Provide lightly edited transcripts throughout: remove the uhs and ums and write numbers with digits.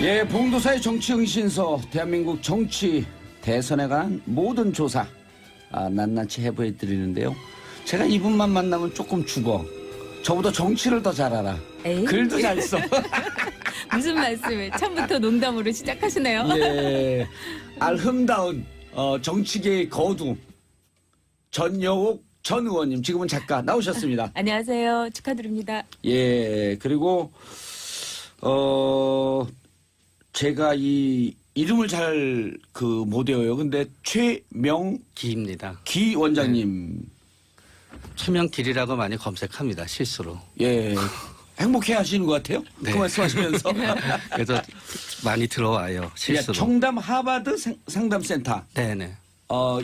예, 봉도사의 정치응신서, 대한민국 정치 대선에 관한 모든 조사 낱낱이 해부해 드리는데요. 제가 이분만 만나면 조금 죽어. 저보다 정치를 더 잘 알아. 에이? 글도 잘 써. 무슨 말씀을 처음부터 농담으로 시작하시네요. 예, 알흠다운 정치계의 거두 전여옥 전 의원님, 지금은 작가 나오셨습니다. 안녕하세요. 축하드립니다. 예, 그리고 제가 이 이름을 잘 못 외워요. 근데 기입니다. 기 원장님. 최명길이라고 많이 검색합니다. 실수로. 예. 행복해 하시는 것 같아요. 네. 그 말씀하시면서. 그래서 많이 들어와요. 예, 실수로. 청담 하버드 상담센터. 네네.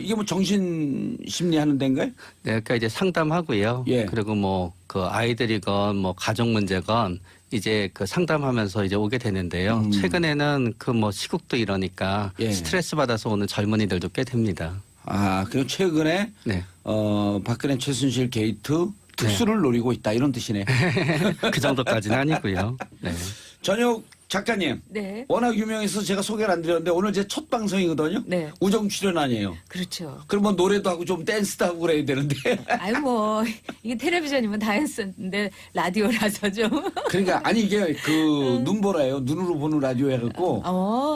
이게 뭐 정신심리 하는 데인가요? 네, 그러니까 이제 상담하고요. 예. 그리고 뭐 그 아이들이건 뭐 가족 문제건 이제 그 상담하면서 이제 오게 되는데요. 최근에는 그 뭐 시국도 이러니까 예. 스트레스 받아서 오는 젊은이들도 꽤 됩니다. 그리고 최근에 네. 박근혜 최순실 게이트 특수를 노리고 있다 이런 뜻이네. 그 정도까지는 아니고요. 네. 전혁 작가님. 네. 워낙 유명해서 제가 소개를 안 드렸는데 오늘 제 첫 방송이거든요. 네. 우정 출연 아니에요. 그렇죠. 그러면 노래도 하고 좀 댄스도 하고 그래야 되는데. 아유 뭐 이게 텔레비전이면 다 했었는데 라디오라서 좀. 그러니까 아니 이게 그 눈보라예요. 눈으로 보는 라디오 해갖고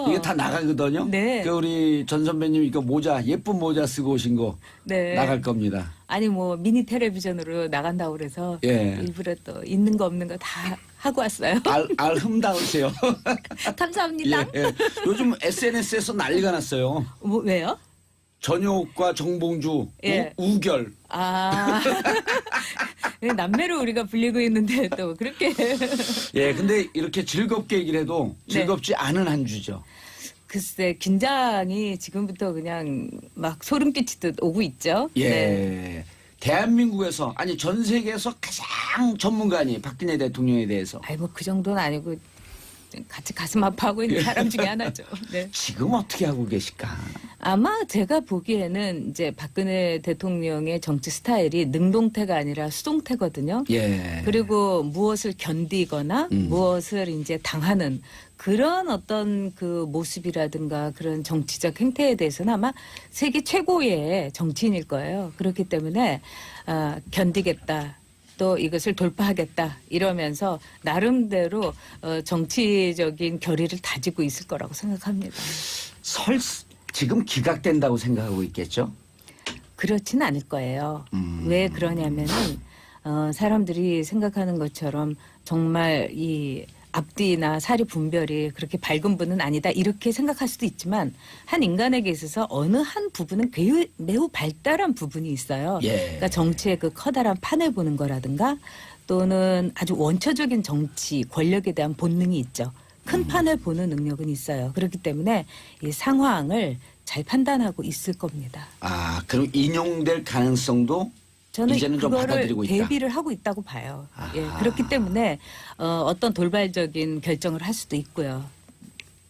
이게 다 나가거든요. 네. 그 우리 전 선배님 이거 모자 예쁜 모자 쓰고 오신 거 네. 나갈 겁니다. 아니 뭐 미니 텔레비전으로 나간다고 그래서 예. 일부러 또 있는 거 없는 거 다 하고 왔어요. 알흠다으세요. 감사합니다. 예. 요즘 SNS에서 난리가 났어요. 뭐 왜요? 전효옥과 정봉주 예. 우결. 남매로 우리가 불리고 있는데 또 그렇게. 예, 근데 이렇게 즐겁게 얘기를 해도 즐겁지 않은 한 주죠. 글쎄 긴장이 지금부터 그냥 막 소름 끼치듯 오고 있죠. 예. 네. 대한민국에서 아니 전 세계에서 가장 전문가 아니에요. 박근혜 대통령에 대해서. 아이 뭐 그 정도는 아니고 같이 가슴 아파하고 있는 사람 중에 하나죠. 네. 지금 어떻게 하고 계실까? 아마 제가 보기에는 이제 박근혜 대통령의 정치 스타일이 능동태가 아니라 수동태거든요. 예. 그리고 무엇을 견디거나 무엇을 이제 당하는 그런 어떤 그 모습이라든가 그런 정치적 행태에 대해서는 아마 세계 최고의 정치인일 거예요. 그렇기 때문에 견디겠다. 또 이것을 돌파하겠다 이러면서 나름대로 정치적인 결의를 다지고 있을 거라고 생각합니다. 지금 기각된다고 생각하고 있겠죠? 그렇지는 않을 거예요. 왜 그러냐면은 사람들이 생각하는 것처럼 정말 이 앞뒤나 사리 분별이 그렇게 밝은 분은 아니다 이렇게 생각할 수도 있지만 한 인간에게 있어서 어느 한 부분은 매우 발달한 부분이 있어요. 예. 그러니까 정치의 그 커다란 판을 보는 거라든가 또는 아주 원초적인 정치 권력에 대한 본능이 있죠. 큰 판을 보는 능력은 있어요. 그렇기 때문에 이 상황을 잘 판단하고 있을 겁니다. 그럼 인용될 가능성도 저는 이제는 좀 그거를 받아들이고 있다. 대비를 하고 있다고 봐요. 예, 그렇기 때문에 어떤 돌발적인 결정을 할 수도 있고요.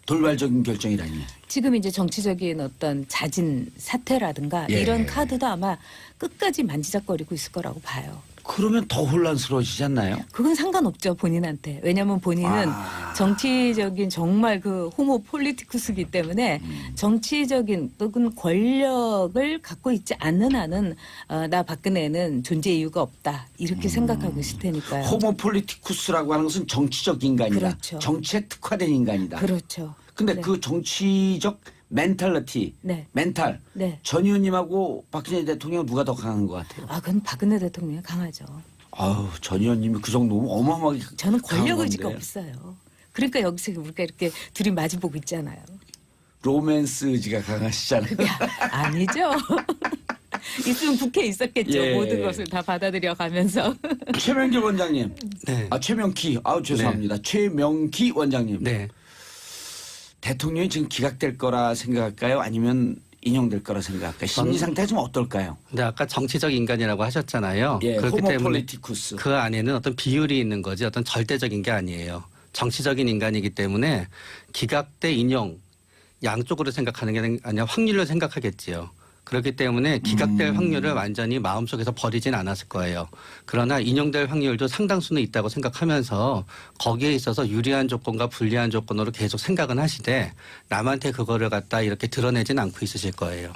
돌발적인 결정이라니. 지금 이제 정치적인 어떤 잦은 사태라든가 예. 이런 카드도 아마 끝까지 만지작거리고 있을 거라고 봐요. 그러면 더 혼란스러워지지 않나요? 그건 상관없죠, 본인한테. 왜냐하면 본인은 정치적인 정말 그 호모 폴리티쿠스이기 때문에 정치적인 또는 권력을 갖고 있지 않는 한은 나 박근혜는 존재 이유가 없다. 이렇게 생각하고 있을 테니까요. 호모폴리티쿠스라고 하는 것은 정치적 인간이다. 그렇죠. 정치에 특화된 인간이다. 그렇죠. 근데 네. 그 정치적 멘탈리티, 네. 멘탈, 네. 전 의원님하고 박근혜 대통령 누가 더 강한 것 같아요? 그건 박근혜 대통령이 강하죠. 전 의원님이 그 정도면 어마어마하게 저는 강한 권력 의지가 건데. 없어요. 그러니까 여기서 우리가 이렇게 둘이 마주보고 있잖아요. 로맨스 의지가 강하시잖아요. 그게 아니죠. 있으면 국회에 있었겠죠. 예. 모든 것을 다 받아들여 가면서. 최명기 원장님. 네. 최명기. 죄송합니다. 최명기 원장님. 네. 대통령이 지금 기각될 거라 생각할까요? 아니면 인용될 거라 생각할까요? 심리 상태가 좀 어떨까요? 근데 아까 정치적 인간이라고 하셨잖아요. 예, 그렇기 때문에 호모폴리티쿠스. 그 안에는 어떤 비율이 있는 거지 어떤 절대적인 게 아니에요. 정치적인 인간이기 때문에 기각 대 인용 양쪽으로 생각하는 게 아니라 확률로 생각하겠지요. 그렇기 때문에 기각될 확률을 완전히 마음속에서 버리진 않았을 거예요. 그러나 인용될 확률도 상당수는 있다고 생각하면서 거기에 있어서 유리한 조건과 불리한 조건으로 계속 생각은 하시되 남한테 그거를 갖다 이렇게 드러내진 않고 있으실 거예요.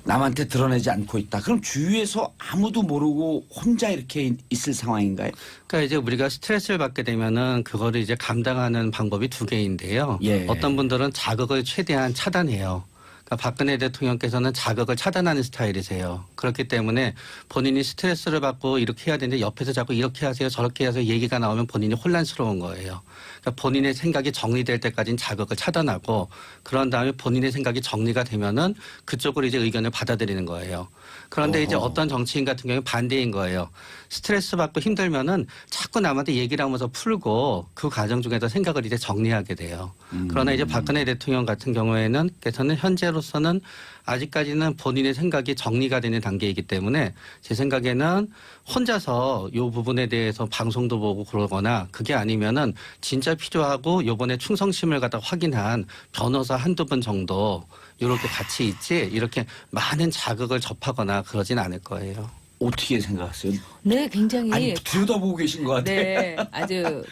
남한테 드러내지 않고 있다. 그럼 주위에서 아무도 모르고 혼자 이렇게 있을 상황인가요? 그러니까 이제 우리가 스트레스를 받게 되면은 그거를 이제 감당하는 방법이 두 개인데요. 예. 어떤 분들은 자극을 최대한 차단해요. 그러니까 박근혜 대통령께서는 자극을 차단하는 스타일이세요. 그렇기 때문에 본인이 스트레스를 받고 이렇게 해야 되는데 옆에서 자꾸 이렇게 하세요, 저렇게 하세요 얘기가 나오면 본인이 혼란스러운 거예요. 그러니까 본인의 생각이 정리될 때까지는 자극을 차단하고 그런 다음에 본인의 생각이 정리가 되면은 그쪽으로 이제 의견을 받아들이는 거예요. 그런데 이제 어떤 정치인 같은 경우는 반대인 거예요. 스트레스 받고 힘들면은 자꾸 남한테 얘기를 하면서 풀고 그 과정 중에서 생각을 이제 정리하게 돼요. 그러나 이제 박근혜 대통령 같은 경우에는 현재로서는 아직까지는 본인의 생각이 정리가 되는 단계이기 때문에 제 생각에는 혼자서 이 부분에 대해서 방송도 보고 그러거나 그게 아니면은 진짜 필요하고 요번에 충성심을 갖다 확인한 변호사 한두 분 정도 이렇게 같이 있지 이렇게 많은 자극을 접하거나 그러진 않을 거예요. 어떻게 생각하세요? 네, 굉장히 아니 들여다보고 계신 것 같아요. 네, 아주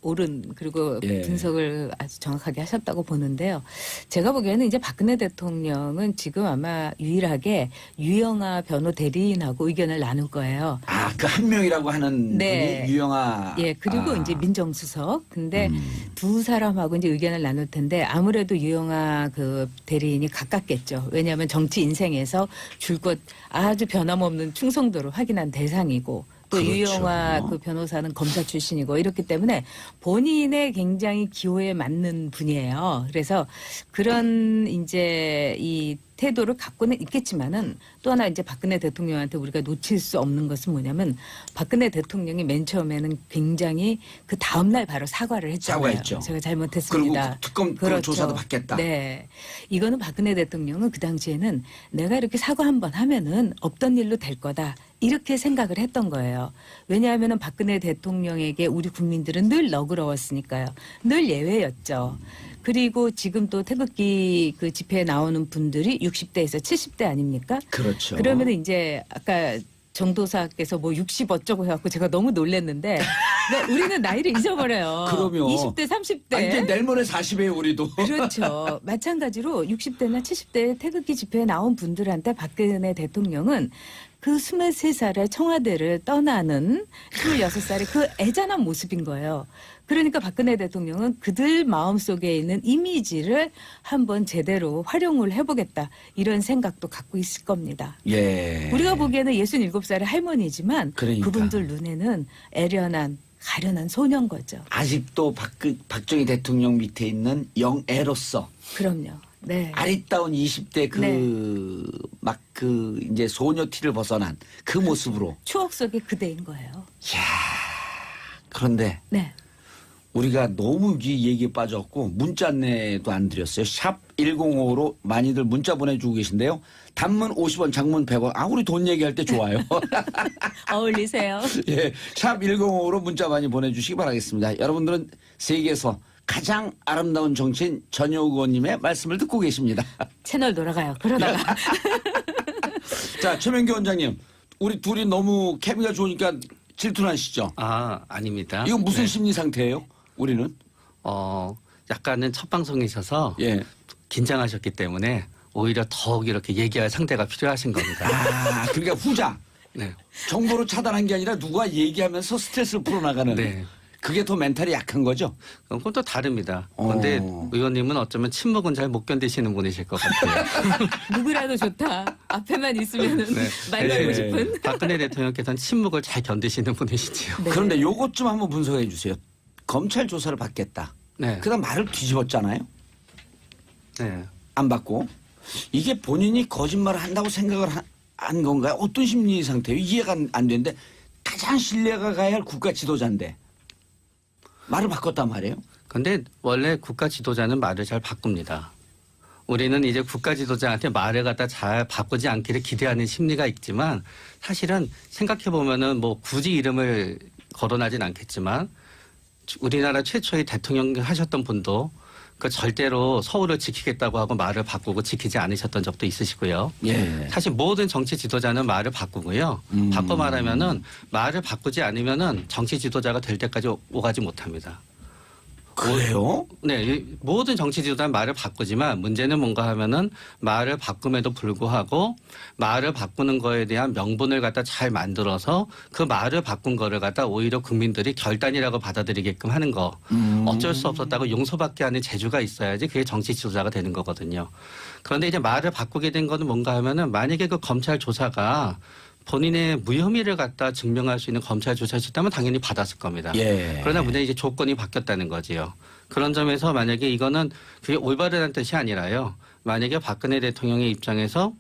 옳은 그리고 예. 분석을 아주 정확하게 하셨다고 보는데요. 제가 보기에는 이제 박근혜 대통령은 지금 아마 유일하게 유영아 변호 대리인하고 의견을 나눌 거예요. 아, 그 한 명이라고 하는 네. 분이 유영아. 예, 그리고 이제 민정수석. 근데 두 사람하고 이제 의견을 나눌 텐데 아무래도 유영아 그 대리인이 가깝겠죠. 왜냐하면 정치 인생에서 줄곧 아주 변함없는 충성도를 확인한 대상이고 또 그렇죠. 유영아 그 변호사는 검사 출신이고 이렇기 때문에 본인의 굉장히 기호에 맞는 분이에요. 그래서 그런 이제 이 태도를 갖고는 있겠지만은 또 하나 이제 박근혜 대통령한테 우리가 놓칠 수 없는 것은 뭐냐면 박근혜 대통령이 맨 처음에는 굉장히 그 다음날 바로 사과를 했잖아요. 사과했죠. 제가 잘못했습니다. 그리고 특검 그렇죠. 조사도 받겠다. 네. 이거는 박근혜 대통령은 그 당시에는 내가 이렇게 사과 한번 하면은 없던 일로 될 거다. 이렇게 생각을 했던 거예요. 왜냐하면은 박근혜 대통령에게 우리 국민들은 늘 너그러웠으니까요. 늘 예외였죠. 그리고 지금 또 태극기 그 집회에 나오는 분들이 60대에서 70대 아닙니까? 그렇죠. 그러면 이제 아까 정도사께서 뭐 60 어쩌고 해갖고 제가 너무 놀랐는데 네, 우리는 나이를 잊어버려요. 그럼요. 20대, 30대. 이제 내일 모레 40에 우리도. 그렇죠. 마찬가지로 60대나 70대 태극기 집회에 나온 분들한테 박근혜 대통령은 그 23살의 청와대를 떠나는 26살의 그 애잔한 모습인 거예요. 그러니까 박근혜 대통령은 그들 마음속에 있는 이미지를 한번 제대로 활용을 해보겠다. 이런 생각도 갖고 있을 겁니다. 예. 우리가 보기에는 67살의 할머니지만 그러니까. 그분들 눈에는 애련한 가련한 소년 거죠. 아직도 박정희 대통령 밑에 있는 영애로서 그럼요. 네. 아리따운 20대 그 이제 소녀 티를 벗어난 그 모습으로. 추억 속의 그대인 거예요. 이야. 그런데 네. 우리가 너무 이 얘기에 빠졌고 문자 안내도 안 드렸어요. 샵 1055로 많이들 문자 보내주고 계신데요. 단문 50원, 장문 100원. 아, 우리 돈 얘기할 때 좋아요. 어울리세요. 예, 샵 1055로 문자 많이 보내주시기 바라겠습니다. 여러분들은 세계에서 가장 아름다운 정치인 전효국 의원님의 말씀을 듣고 계십니다. 채널 돌아가요. 그러다가. 자, 최명기 원장님. 우리 둘이 너무 케미가 좋으니까 질투나시죠? 아닙니다. 이건 무슨 네. 심리 상태예요? 우리는? 약간은 첫 방송이셔서 예. 긴장하셨기 때문에 오히려 더욱 이렇게 얘기할 상대가 필요하신 겁니다. 아, 그러니까 후자. 네. 정보로 차단한 게 아니라 누가 얘기하면서 스트레스를 풀어나가는. 네. 그게 더 멘탈이 약한 거죠? 그건 또 다릅니다. 그런데 의원님은 어쩌면 침묵은 잘 못 견디시는 분이실 것 같아요. 누구라도 좋다. 앞에만 있으면은 네. 말 걸고 네. 싶은. 박근혜 대통령께서는 침묵을 잘 견디시는 분이시지요. 네. 그런데 요것 좀 한번 분석해 주세요. 검찰 조사를 받겠다. 네. 그다음 말을 뒤집었잖아요. 네. 안 받고. 이게 본인이 거짓말을 한다고 생각을 한 건가요? 어떤 심리 상태예요? 이해가 안 되는데 가장 신뢰가 가야 할 국가 지도자인데 말을 바꿨단 말이에요. 근데 원래 국가 지도자는 말을 잘 바꿉니다. 우리는 이제 국가 지도자한테 말을 갖다 잘 바꾸지 않기를 기대하는 심리가 있지만 사실은 생각해 보면은 뭐 굳이 이름을 거론하진 않겠지만 우리나라 최초의 대통령 하셨던 분도 그 절대로 서울을 지키겠다고 하고 말을 바꾸고 지키지 않으셨던 적도 있으시고요. 예. 사실 모든 정치 지도자는 말을 바꾸고요. 바꿔 말하면은 말을 바꾸지 않으면은 정치 지도자가 될 때까지 오가지 못합니다. 그래요? 네, 이 모든 정치 지도자는 말을 바꾸지만 문제는 뭔가 하면은 말을 바꿈에도 불구하고 말을 바꾸는 거에 대한 명분을 갖다 잘 만들어서 그 말을 바꾼 거를 갖다 오히려 국민들이 결단이라고 받아들이게끔 하는 거. 어쩔 수 없었다고 용서받게 하는 재주가 있어야지 그게 정치 지도자가 되는 거거든요. 그런데 이제 말을 바꾸게 된 거는 뭔가 하면은 만약에 그 검찰 조사가 본인의 무혐의를 갖다 증명할 수 있는 검찰 조사였다면 당연히 받았을 겁니다. 예. 그러나 문제는 이제 조건이 바뀌었다는 거지요. 그런 점에서 만약에 이거는 그게 올바르다는 뜻이 아니라요. 만약에 박근혜 대통령의 입장에서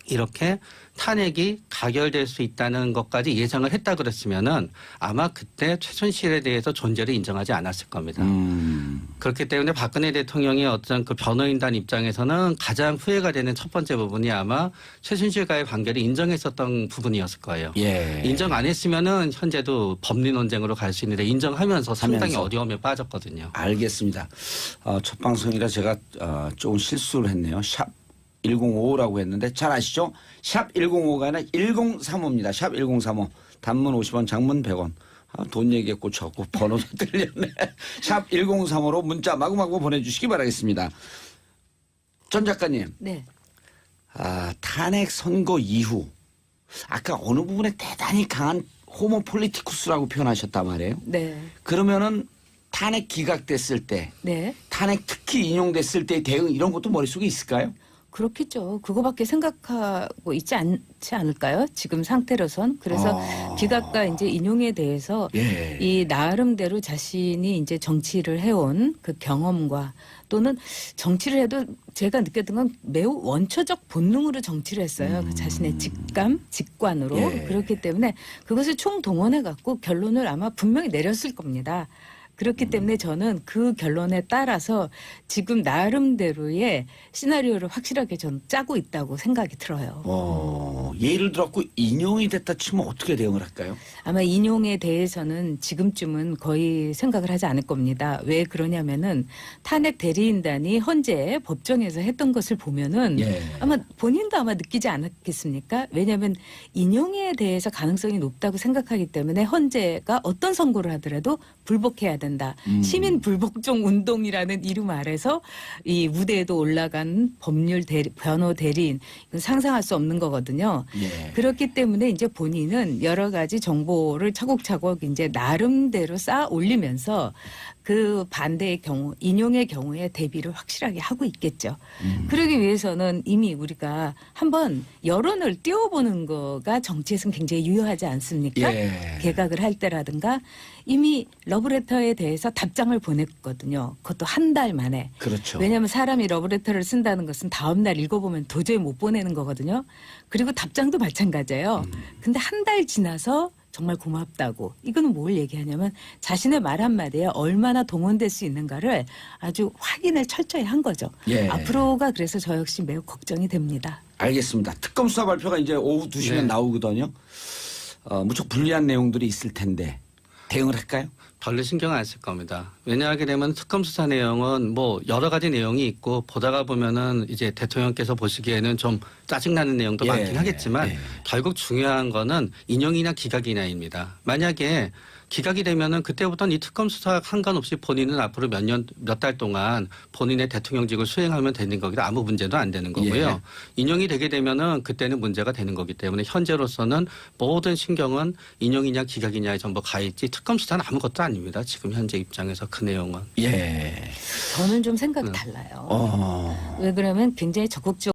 이렇게 탄핵이 가결될 수 있다는 것까지 예상을 했다 그랬으면은 아마 그때 최순실에 대해서 존재를 인정하지 않았을 겁니다. 그렇기 때문에 박근혜 대통령의 어떤 그 변호인단 입장에서는 가장 후회가 되는 첫 번째 부분이 아마 최순실과의 관계를 인정했었던 부분이었을 거예요. 예. 인정 안 했으면은 현재도 법리 논쟁으로 갈 수 있는데 인정하면서 상당히 하면서. 어려움에 빠졌거든요. 알겠습니다. 첫 방송이라 제가 조금 실수를 했네요. 샵 1055라고 했는데 잘 아시죠? 샵 105가 아니라 1035입니다. 샵 1035. 단문 50원, 장문 100원. 돈 얘기에 꽂혀갖고 번호도 들렸네. 샵 1035로 문자 마구마구 보내주시기 바라겠습니다. 전 작가님. 네. 탄핵 선거 이후 아까 어느 부분에 대단히 강한 호모 폴리티쿠스라고 표현하셨단 말이에요. 네. 그러면은 탄핵 기각됐을 때 네. 탄핵 특히 인용됐을 때의 대응 이런 것도 머릿속에 있을까요? 그렇겠죠. 그거밖에 생각하고 있지 않지 않을까요? 지금 상태로선. 그래서 기각과 이제 인용에 대해서 예. 이 나름대로 자신이 이제 정치를 해온 그 경험과 또는 정치를 해도 제가 느꼈던 건 매우 원초적 본능으로 정치를 했어요. 그 자신의 직관으로. 예. 그렇기 때문에 그것을 총동원해 갖고 결론을 아마 분명히 내렸을 겁니다. 그렇기 때문에 저는 그 결론에 따라서 지금 나름대로의 시나리오를 확실하게 저는 짜고 있다고 생각이 들어요. 예를 들었고 인용이 됐다 치면 어떻게 대응을 할까요? 아마 인용에 대해서는 지금쯤은 거의 생각을 하지 않을 겁니다. 왜 그러냐면은 탄핵 대리인단이 헌재 법정에서 했던 것을 보면은 예. 아마 본인도 아마 느끼지 않았겠습니까? 왜냐하면 인용에 대해서 가능성이 높다고 생각하기 때문에 헌재가 어떤 선고를 하더라도 불복해야 된다. 시민 불복종 운동이라는 이름 아래서 이 무대에도 올라간 법률 변호 대리인 이건 상상할 수 없는 거거든요. 예. 그렇기 때문에 이제 본인은 여러 가지 정보를 차곡차곡 이제 나름대로 쌓아 올리면서 그 반대의 경우, 인용의 경우에 대비를 확실하게 하고 있겠죠. 그러기 위해서는 이미 우리가 한번 여론을 띄워보는 거가 정치에서는 굉장히 유효하지 않습니까? 예. 개각을 할 때라든가 이미 러브레터에 대해서 답장을 보냈거든요. 그것도 한 달 만에. 그렇죠. 왜냐하면 사람이 러브레터를 쓴다는 것은 다음 날 읽어보면 도저히 못 보내는 거거든요. 그리고 답장도 마찬가지예요. 근데 한 달 지나서 정말 고맙다고. 이거는 뭘 얘기하냐면 자신의 말 한마디에 얼마나 동원될 수 있는가를 아주 확인을 철저히 한 거죠. 예. 앞으로가 그래서 저 역시 매우 걱정이 됩니다. 알겠습니다. 특검 수사 발표가 이제 오후 2시면 네. 나오거든요. 무척 불리한 내용들이 있을 텐데 대응을 할까요? 별로 신경 안 쓸 겁니다. 왜냐하게 되면 특검 수사 내용은 뭐 여러 가지 내용이 있고 보다가 보면은 이제 대통령께서 보시기에는 좀 짜증나는 내용도 예, 많긴 하겠지만 예. 결국 중요한 거는 인용이나 기각이냐입니다. 만약에 기각이 되면은 그때부터는 이 특검 수사 상관없이 본인은 앞으로 몇 달 동안 본인의 대통령직을 수행하면 되는 거기다 아무 문제도 안 되는 거고요. 예. 인용이 되게 되면은 그때는 문제가 되는 거기 때문에 현재로서는 모든 신경은 인용이냐 기각이냐에 전부 가 있지 특검 수사는 아무것도 아닙니다. 지금 현재 입장에서 그 내용은. 예. 저는 좀 생각이 달라요. 어. 왜 그러면 굉장히 적극적